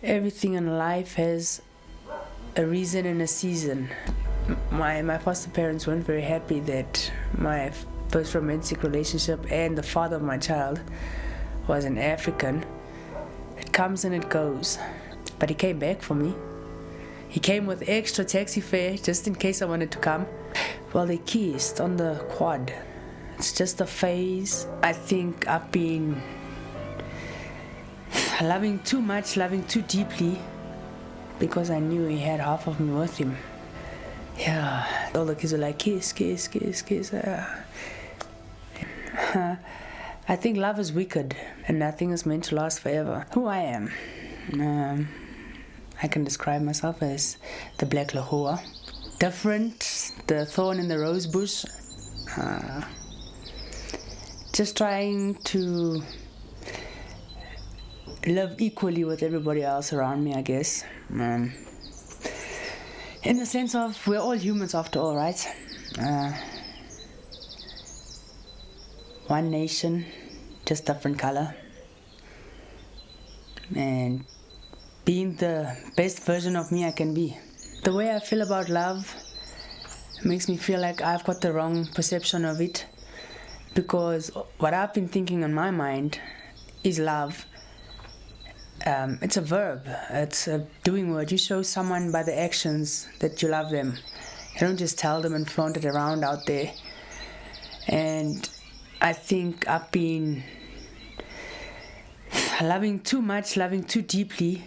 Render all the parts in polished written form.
Everything in life has a reason and a season. My foster parents weren't very happy that my first romantic relationship and the father of my child was an African. It comes and it goes. But he came back for me. He came with extra taxi fare just in case I wanted to come. Well, they kissed on the quad. It's just a phase. I think I've been loving too much, loving too deeply, because I knew he had half of me with him. Yeah, all the kids were like, kiss, kiss, kiss, kiss. I think love is wicked and nothing is meant to last forever. Who I am? I can describe myself as the black lahore. Different, the thorn in the rose bush. Just trying to live equally with everybody else around me, I guess. In the sense of, we're all humans after all, right? One nation, just different color. And being the best version of me I can be. The way I feel about love makes me feel like I've got the wrong perception of it, because what I've been thinking in my mind is love. It's a verb, it's a doing word. You show someone by the actions that you love them. You don't just tell them and flaunt it around out there. And I think I've been loving too much, loving too deeply,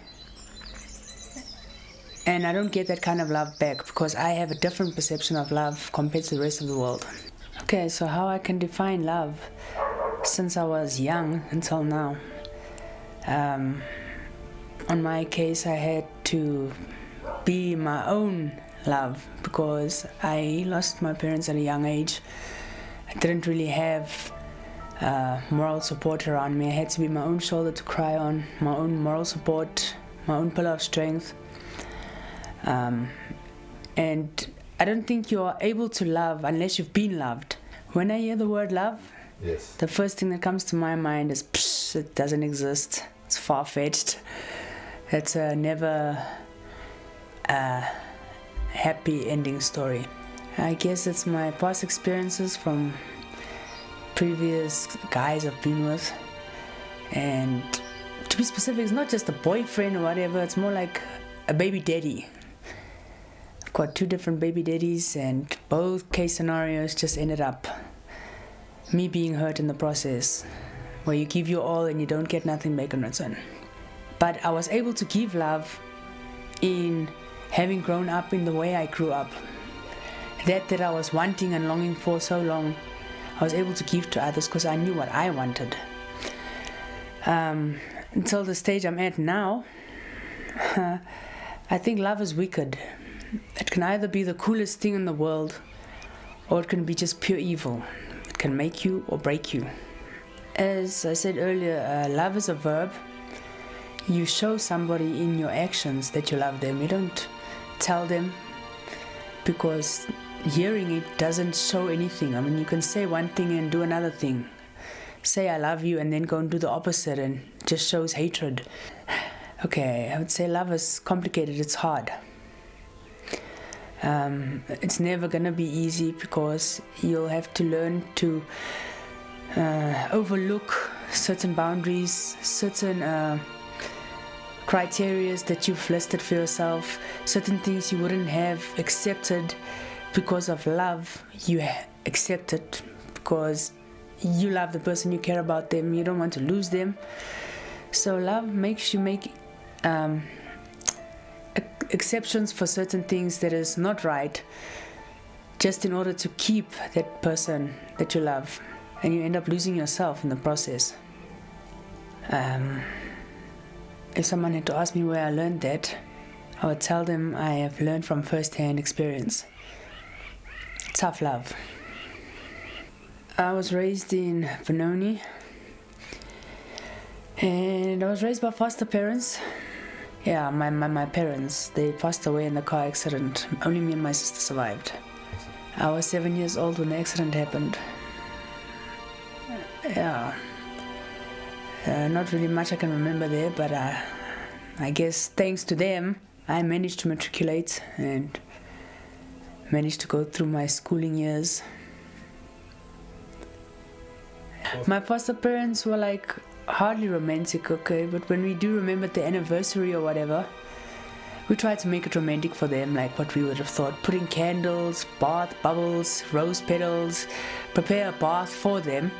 and I don't get that kind of love back because I have a different perception of love compared to the rest of the world. Okay, so how I can define love since I was young until now. On my case, I had to be my own love because I lost my parents at a young age. I didn't really have moral support around me. I had to be my own shoulder to cry on, my own moral support, my own pillar of strength. And I don't think you're able to love unless you've been loved. When I hear the word love, yes, the first thing that comes to my mind is, psh, it doesn't exist. It's far-fetched. It's a never happy ending story. I guess it's my past experiences from previous guys I've been with. And to be specific, it's not just a boyfriend or whatever, it's more like a baby daddy. I've got 2 different baby daddies, and both case scenarios just ended up me being hurt in the process, where you give your all and you don't get nothing back in return. But I was able to give love in having grown up in the way I grew up. That I was wanting and longing for so long, I was able to give to others because I knew what I wanted. Until the stage I'm at now, I think love is wicked. It can either be the coolest thing in the world, or it can be just pure evil. It can make you or break you. As I said earlier, love is a verb. You show somebody in your actions that you love them. You don't tell them, because hearing it doesn't show anything. I mean, you can say one thing and do another thing. Say I love you and then go and do the opposite, and just shows hatred. Okay, I would say love is complicated, it's hard. It's never gonna be easy because you'll have to learn to overlook certain boundaries, certain criteria that you've listed for yourself, certain things you wouldn't have accepted because of love. You accept it because you love the person, you care about them, you don't want to lose them. So love makes you make exceptions for certain things that is not right, just in order to keep that person that you love, and you end up losing yourself in the process. If someone had to ask me where I learned that, I would tell them I have learned from first-hand experience. Tough love. I was raised in Benoni, and I was raised by foster parents. Yeah, my parents, they passed away in the car accident. Only me and my sister survived. I was 7 years old when the accident happened. Yeah. Not really much I can remember there, but I guess thanks to them, I managed to matriculate and managed to go through my schooling years. My foster parents were like hardly romantic, okay, but when we do remember the anniversary or whatever, we try to make it romantic for them, like what we would have thought. Putting candles, bath bubbles, rose petals, prepare a bath for them,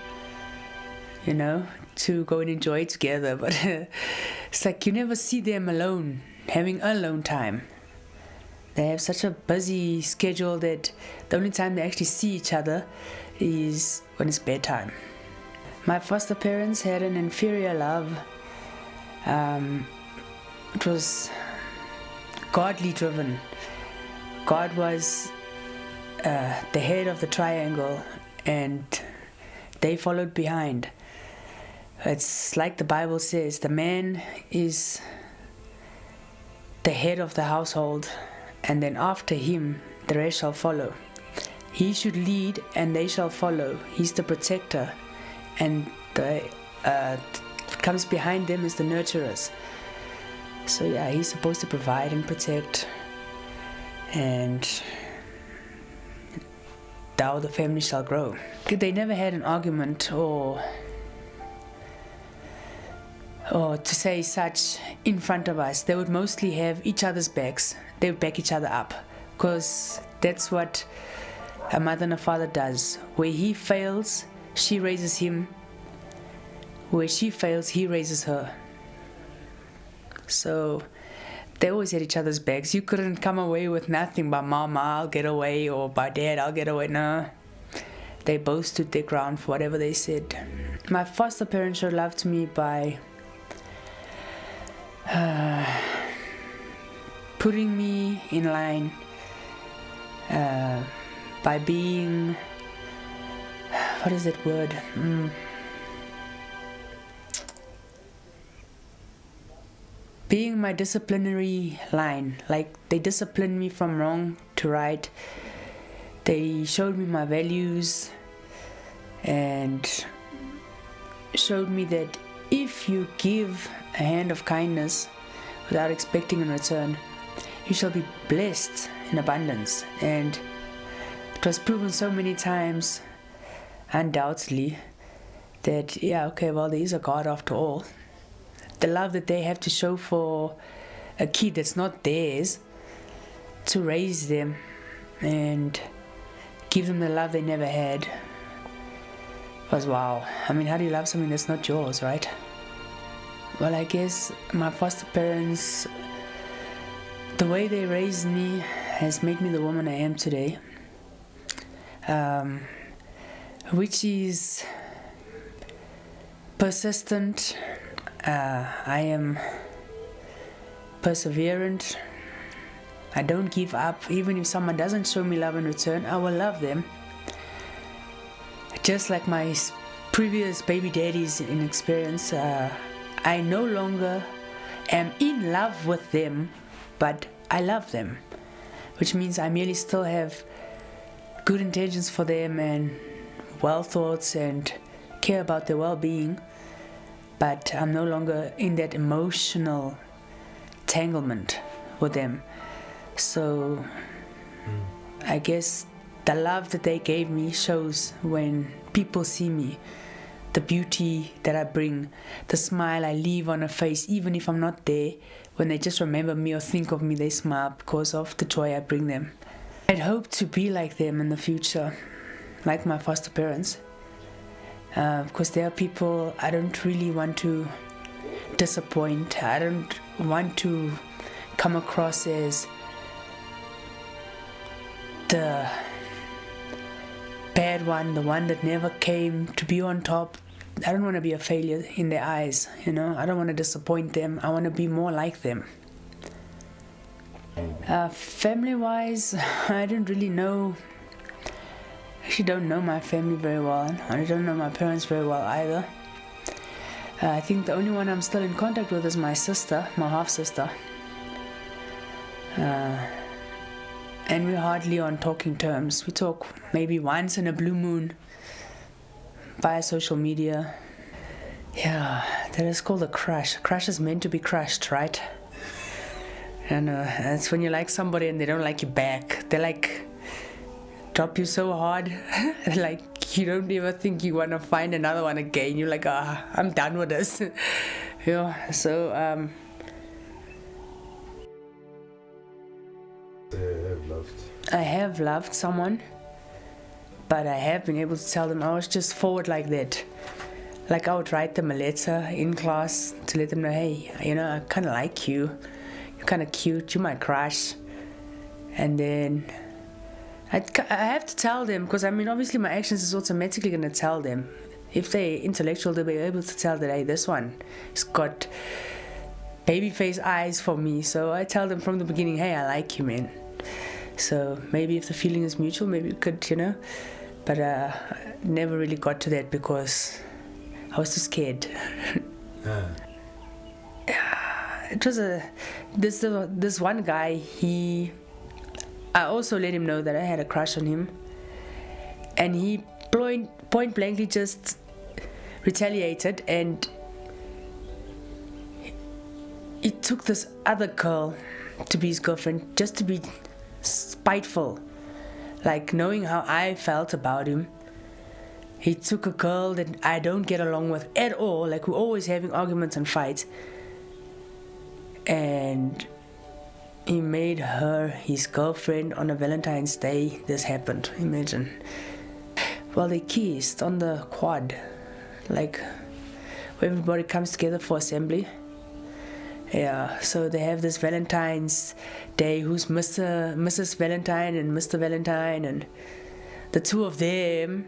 you know, to go and enjoy together. But it's like you never see them alone, having alone time. They have such a busy schedule that the only time they actually see each other is when it's bedtime. My foster parents had an inferior love. It was godly driven. God was the head of the triangle and they followed behind. It's like the Bible says, the man is the head of the household, and then after him the rest shall follow. He should lead and they shall follow. He's the protector, and what comes behind them is the nurturers. So yeah, he's supposed to provide and protect, and thou the family shall grow. They never had an argument or to say such in front of us. They would mostly have each other's backs. They would back each other up, because that's what a mother and a father does. Where he fails, she raises him. Where she fails, he raises her. So they always had each other's backs. You couldn't come away with nothing by mama, I'll get away, or by dad, I'll get away. No. They both stood their ground for whatever they said. My foster parents showed love to me by putting me in line, by being, what is that word? Being my disciplinary line. Like, they disciplined me from wrong to right. They showed me my values and showed me that if you give a hand of kindness without expecting in return, you shall be blessed in abundance. And it was proven so many times, undoubtedly, that yeah, okay, well, there is a God after all. The love that they have to show for a kid that's not theirs, to raise them and give them the love they never had, was wow. I mean, how do you love something that's not yours, right? Well, I guess my foster parents, the way they raised me has made me the woman I am today, which is persistent. I am perseverant. I don't give up. Even if someone doesn't show me love in return, I will love them. Just like my previous baby daddies in experience, I no longer am in love with them, but I love them, which means I merely still have good intentions for them and well thoughts and care about their well-being, but I'm no longer in that emotional entanglement with them. So I guess the love that they gave me shows when people see me, the beauty that I bring, the smile I leave on a face, even if I'm not there. When they just remember me or think of me, they smile because of the joy I bring them. I'd hope to be like them in the future, like my foster parents, because there are people I don't really want to disappoint. I don't want to come across as the bad one, the one that never came to be on top. I don't want to be a failure in their eyes, you know. I don't want to disappoint them. I want to be more like them. Family-wise, I don't really know. Actually, don't know my family very well. I don't know my parents very well either. I think the only one I'm still in contact with is my sister, my half-sister. And we're hardly on talking terms. We talk maybe once in a blue moon via social media. Yeah, that is called a crush. A crush is meant to be crushed, right? And it's when you like somebody and they don't like you back. They like drop you so hard, like you don't ever think you want to find another one again. You're like, I'm done with this. Yeah. So I have loved someone, but I have been able to tell them I was just forward like that. Like I would write them a letter in class to let them know, hey, I kind of like you. You're kind of cute. You're my crush. And then I have to tell them, because obviously my actions is automatically going to tell them. If they're intellectual, they'll be able to tell that, hey, this one has got baby face eyes for me. So I tell them from the beginning, hey, I like you, man. So maybe if the feeling is mutual, maybe we could, but I never really got to that because I was too scared. It was this one guy, I also let him know that I had a crush on him, and he point blankly just retaliated, and he took this other girl to be his girlfriend just to be spiteful, like knowing how I felt about him. He took a girl that I don't get along with at all, like we're always having arguments and fights, and he made her his girlfriend on a Valentine's Day. This happened, imagine. Well, they kissed on the quad, like where everybody comes together for assembly. Yeah, so they have this Valentine's Day, who's Mrs. Valentine and Mr. Valentine, and the two of them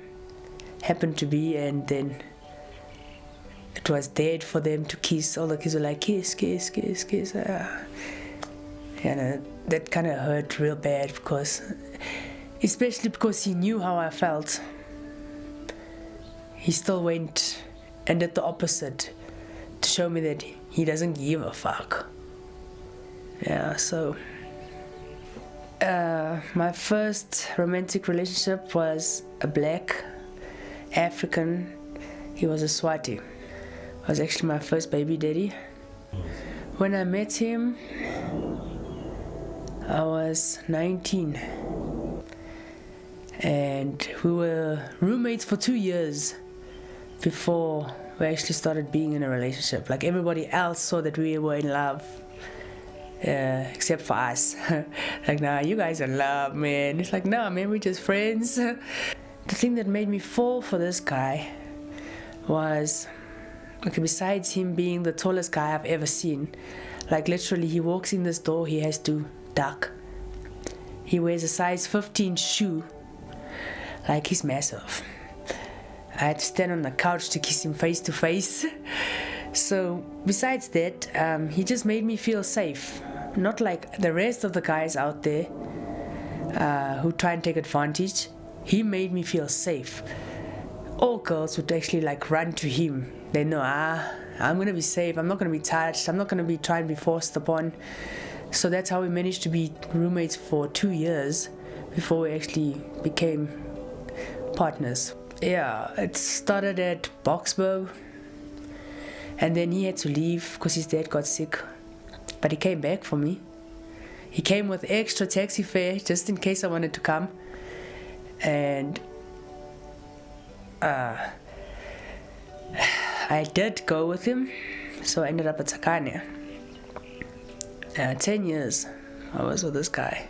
happened to be, and then it was dead for them to kiss. All the kids were like, kiss, kiss, kiss, kiss. And that kind of hurt real bad, especially because he knew how I felt. He still went and did the opposite to show me that he doesn't give a fuck. Yeah, so my first romantic relationship was a black African. He was a Swati. Was actually my first baby daddy. When I met him, I was 19, and we were roommates for 2 years before we actually started being in a relationship. Like everybody else saw that we were in love, except for us. Like, nah, you guys are in love, man. It's like, nah, man, we're just friends. The thing that made me fall for this guy was, okay, besides him being the tallest guy I've ever seen, like literally he walks in this door, he has to duck. He wears a size 15 shoe, like he's massive. I had to stand on the couch to kiss him face to face. So besides that, he just made me feel safe. Not like the rest of the guys out there who try and take advantage. He made me feel safe. All girls would actually like run to him. They know, I'm gonna be safe, I'm not gonna be touched, I'm not gonna be trying to be forced upon. So that's how we managed to be roommates for 2 years before we actually became partners. Yeah, it started at Boksburg, and then he had to leave because his dad got sick, but he came back for me. He came with extra taxi fare just in case I wanted to come, and I did go with him, so I ended up at Tsakane. 10 years I was with this guy,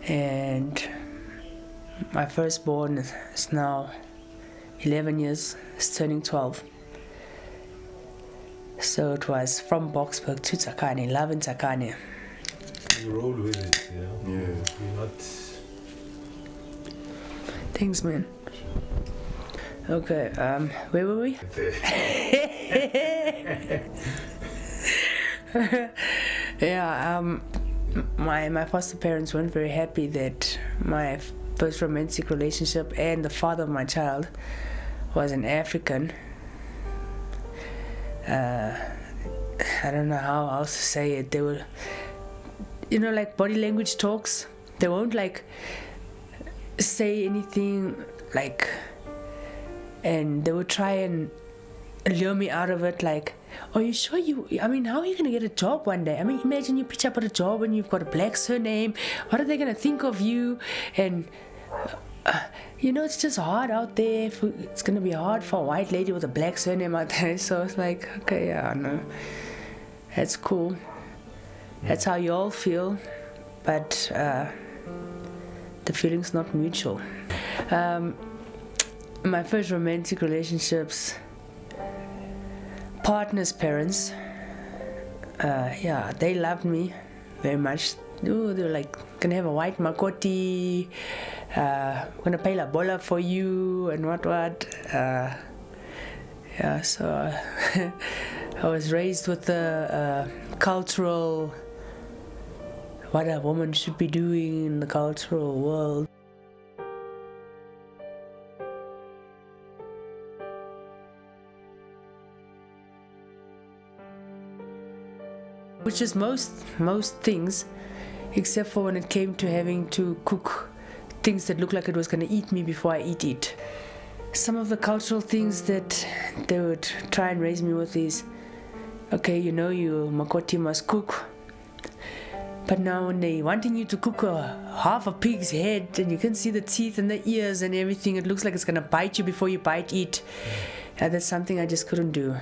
and my firstborn is now 11 years, is turning 12. So it was from Boksburg to Tsakane, love in Tsakane. You roll with it, yeah? Yeah. You're not... Thanks, man. Okay, where were we? Yeah, my foster parents weren't very happy that my first romantic relationship and the father of my child was an African. I don't know how else to say it. They were, like body language talks. They won't like say anything like, and they would try and lure me out of it, like, are you sure I mean, how are you going to get a job one day? I mean, imagine you pitch up at a job and you've got a black surname. What are they going to think of you? And, it's just hard out there. It's going to be hard for a white lady with a black surname out there. So it's like, okay, yeah, no, that's cool. That's how you all feel. But the feeling's not mutual. My first romantic relationships, partner's parents, they loved me very much. Ooh, they were like, gonna have a white makoti, gonna pay la bola for you and what. So I was raised with the cultural, what a woman should be doing in the cultural world. Which is most things, except for when it came to having to cook things that looked like it was going to eat me before I eat it. Some of the cultural things that they would try and raise me with is, okay, you makoti must cook. But now when they're wanting you to cook half a pig's head and you can see the teeth and the ears and everything, it looks like it's going to bite you before you bite it. That's something I just couldn't do.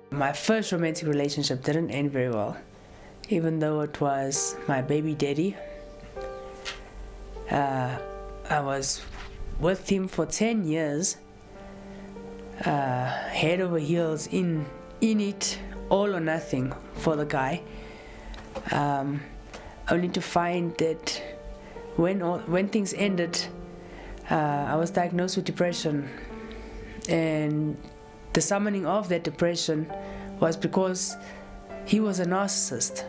My first romantic relationship didn't end very well, even though it was my baby daddy. I was with him for 10 years, head over heels in it, all or nothing for the guy, only to find that when things ended, I was diagnosed with depression, and the summoning of that depression was because he was a narcissist.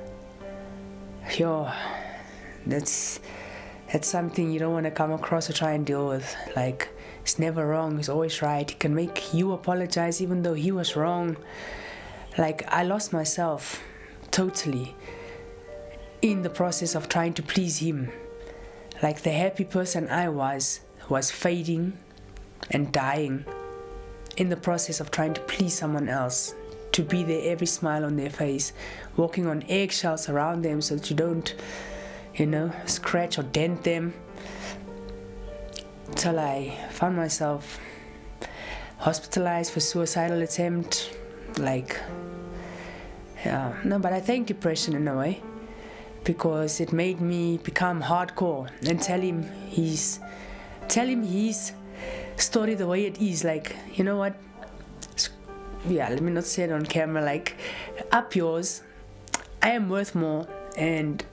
That's something you don't want to come across or try and deal with. Like, it's never wrong, he's always right. He can make you apologize even though he was wrong. Like, I lost myself totally in the process of trying to please him. Like, the happy person I was fading and dying in the process of trying to please someone else, to be there every smile on their face, walking on eggshells around them so that you don't, scratch or dent them, till I found myself hospitalized for suicidal attempt. But I thank depression in a way, because it made me become hardcore and tell him his story the way it is. Like, you know what, let me not say it on camera, like, up yours, I am worth more and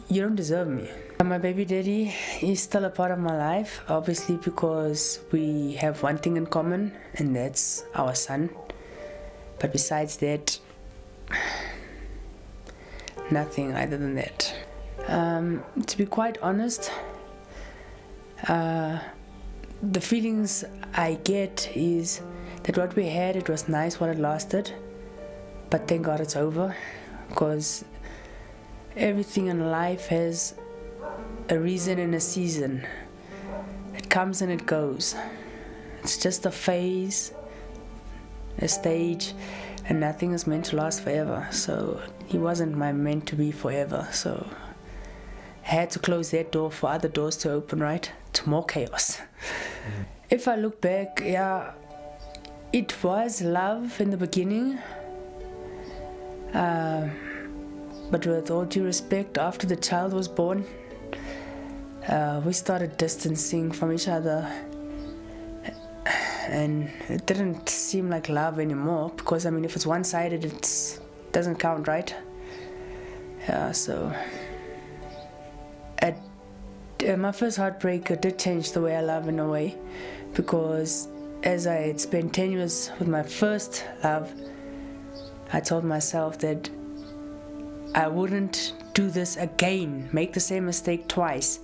you don't deserve me. My baby daddy is still a part of my life, obviously, because we have one thing in common, and that's our son. But besides that, nothing other than that. To be quite honest, the feelings I get is that what we had, it was nice while it lasted, but thank God it's over, because everything in life has a reason and a season. It comes and it goes. It's just a phase, a stage, and nothing is meant to last forever. So he wasn't my meant to be forever. So I had to close that door for other doors to open, right? To more chaos. If I look back, it was love in the beginning. But with all due respect, after the child was born, we started distancing from each other, and it didn't seem like love anymore, because if it's one-sided, it doesn't count, right? So my first heartbreak, it did change the way I love in a way, because as I had spent 10 years with my first love, I told myself that I wouldn't do this again, make the same mistake twice.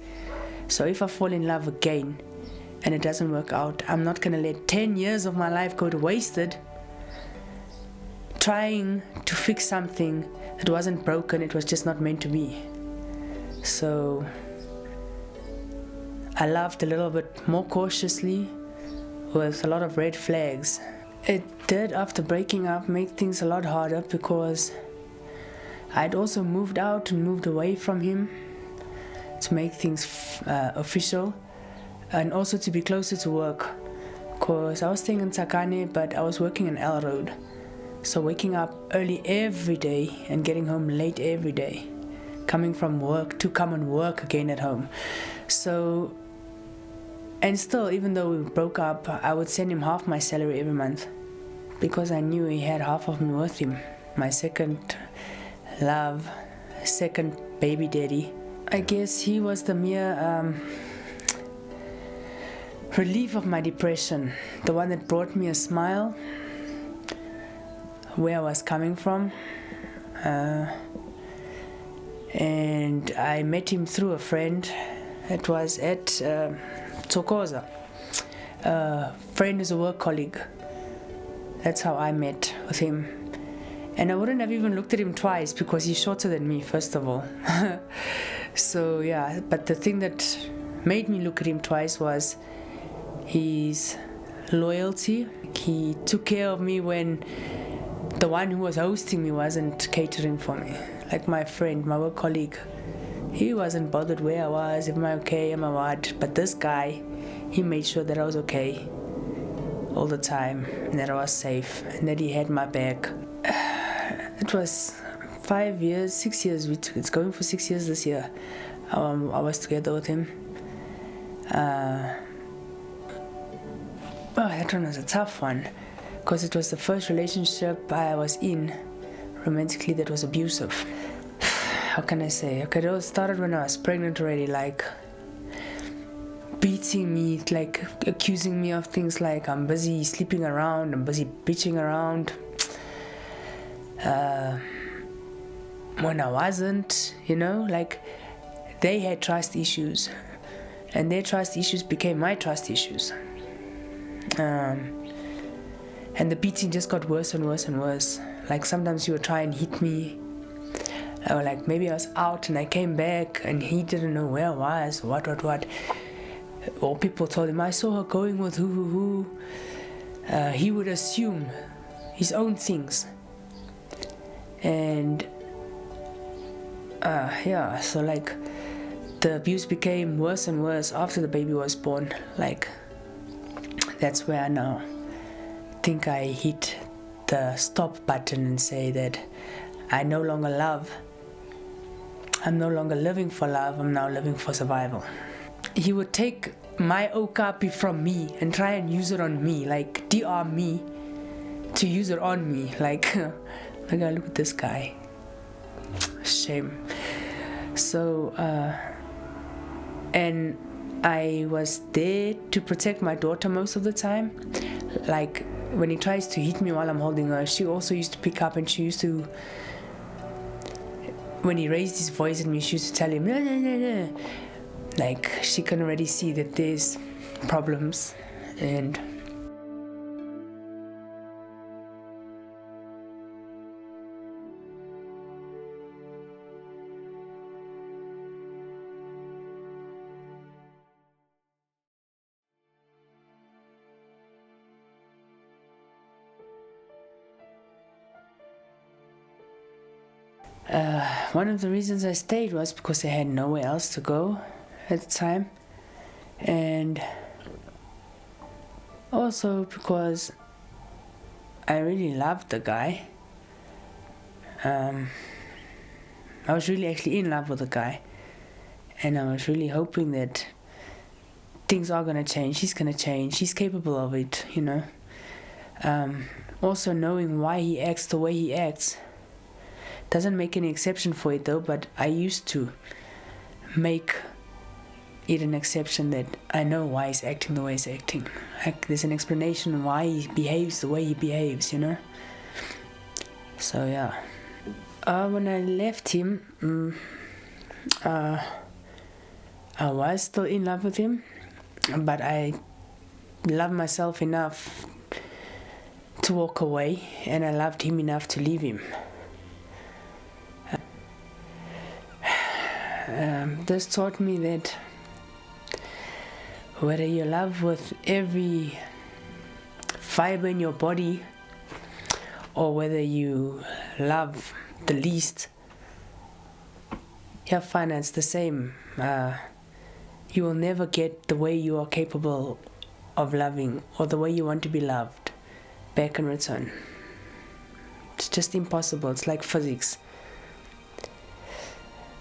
So if I fall in love again and it doesn't work out, I'm not gonna let 10 years of my life go to wasted trying to fix something that wasn't broken, it was just not meant to be. So I loved a little bit more cautiously with a lot of red flags. It did, after breaking up, make things a lot harder because I'd also moved out and moved away from him to make things official, and also to be closer to work, because I was staying in Tsakane but I was working in L Road, so waking up early every day and getting home late every day, coming from work to come and work again at home. So, and still, even though we broke up, I would send him half my salary every month because I knew he had half of me with him, my second love, second baby daddy. I guess he was the mere relief of my depression, the one that brought me a smile, where I was coming from. And I met him through a friend. It was at Tokoza. A friend is a work colleague. That's how I met with him. And I wouldn't have even looked at him twice because he's shorter than me, first of all. So yeah, but the thing that made me look at him twice was his loyalty. He took care of me when the one who was hosting me wasn't catering for me. Like my friend, my work colleague, he wasn't bothered where I was, am I okay, am I what. But this guy, he made sure that I was okay all the time, and that I was safe, and that he had my back. It was 5 years, 6 years, it's going for 6 years this year. I was together with him. That one was a tough one, because it was the first relationship I was in romantically that was abusive. How can I say? Okay, it all started when I was pregnant already, like beating me, like accusing me of things like I'm busy sleeping around, I'm busy bitching around. When I wasn't, like they had trust issues, and their trust issues became my trust issues. And the beating just got worse and worse and worse. Like sometimes he would try and hit me, or like maybe I was out and I came back and he didn't know where I was, what. Or people told him I saw her going with who. He would assume his own things. And so like the abuse became worse and worse after the baby was born. Like that's where I now think I hit the stop button and say that I no longer love. I'm no longer living for love, I'm now living for survival. He would take my okapi from me and try and use it on me, like DR me to use it on me. Like, I gotta look at this guy. Shame. So, and I was there to protect my daughter most of the time. Like, when he tries to hit me while I'm holding her, she also used to pick up, and she used to, when he raised his voice at me, she used to tell him, no. Like, she can already see that there's problems. And one of the reasons I stayed was because I had nowhere else to go at the time, and also because I really loved the guy. I was really actually in love with the guy, and I was really hoping that things are going to change, he's going to change, he's capable of it, Also knowing why he acts the way he acts. Doesn't make any exception for it though, but I used to make it an exception that I know why he's acting the way he's acting. Like there's an explanation why he behaves the way he behaves, So yeah. When I left him, I was still in love with him, but I loved myself enough to walk away, and I loved him enough to leave him. this taught me that whether you love with every fiber in your body or whether you love the least, you have fun. It's the same. You will never get the way you are capable of loving or the way you want to be loved back in return. It's just impossible. It's like physics.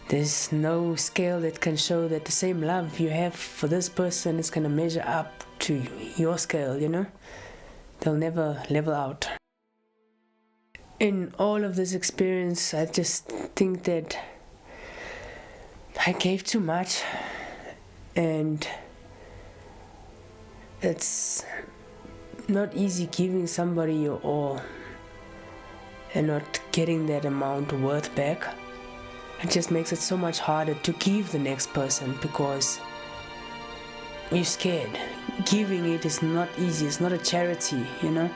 There's no scale that can show that the same love you have for this person is going to measure up to your scale, you know? They'll never level out. In all of this experience, I just think that I gave too much, and it's not easy giving somebody your all and not getting that amount of worth back. It just makes it so much harder to give the next person because you're scared. Giving it is not easy. It's not a charity, you know.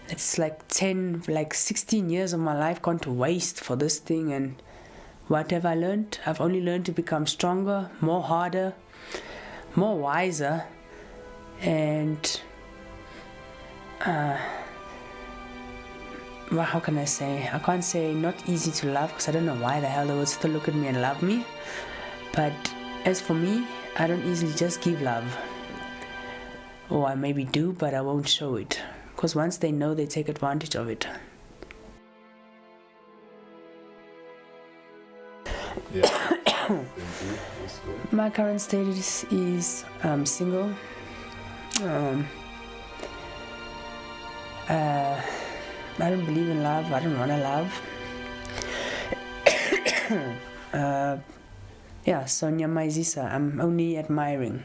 It's like 16 years of my life gone to waste for this thing, and what have I learned? I've only learned to become stronger, more harder, more wiser, and well, how can I say? I can't say not easy to love because I don't know why the hell they would still look at me and love me. But as for me, I don't easily just give love. Or I maybe do, but I won't show it. Because once they know, they take advantage of it. Yeah. My current status is single. I don't believe in love. I don't want to love. Yeah, Sonia Maizisa. I'm only admiring.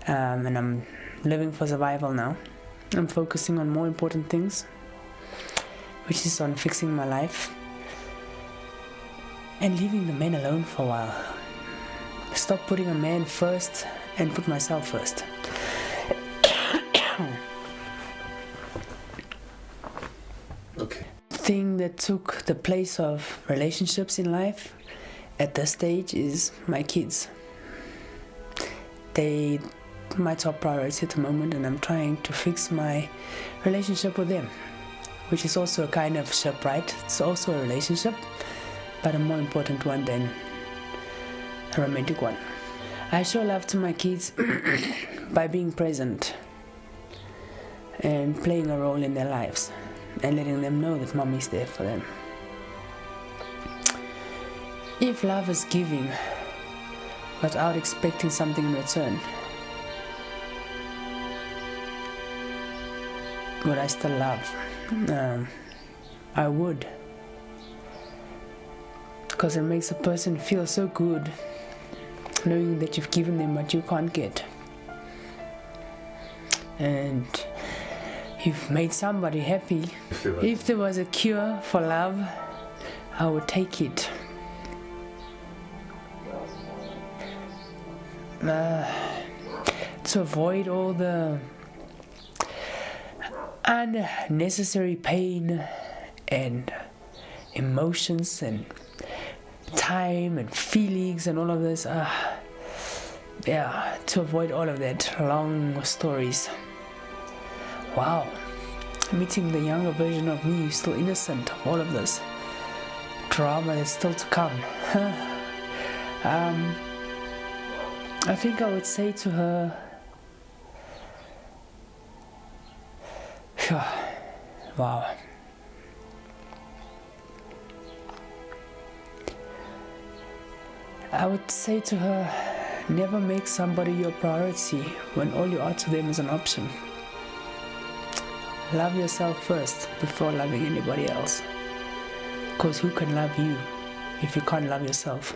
And I'm living for survival now. I'm focusing on more important things, which is on fixing my life and leaving the men alone for a while. Stop putting a man first and put myself first. Okay. Thing that took the place of relationships in life at this stage is my kids. They my top priority at the moment, and I'm trying to fix my relationship with them, which is also a kind of ship, right? It's also a relationship, but a more important one than a romantic one. I show love to my kids by being present and playing a role in their lives and letting them know that mom is there for them. If love is giving without expecting something in return, would I still love? I would, because it makes a person feel so good knowing that you've given them what you can't get, and you've made somebody happy. If there was a cure for love, I would take it. To avoid all the unnecessary pain and emotions and time and feelings and all of this, to avoid all of that long stories. Wow, meeting the younger version of me who's still innocent of all of this drama that's still to come. I think I would say to her, wow. I would say to her, never make somebody your priority when all you are to them is an option. Love yourself first before loving anybody else. Because who can love you if you can't love yourself?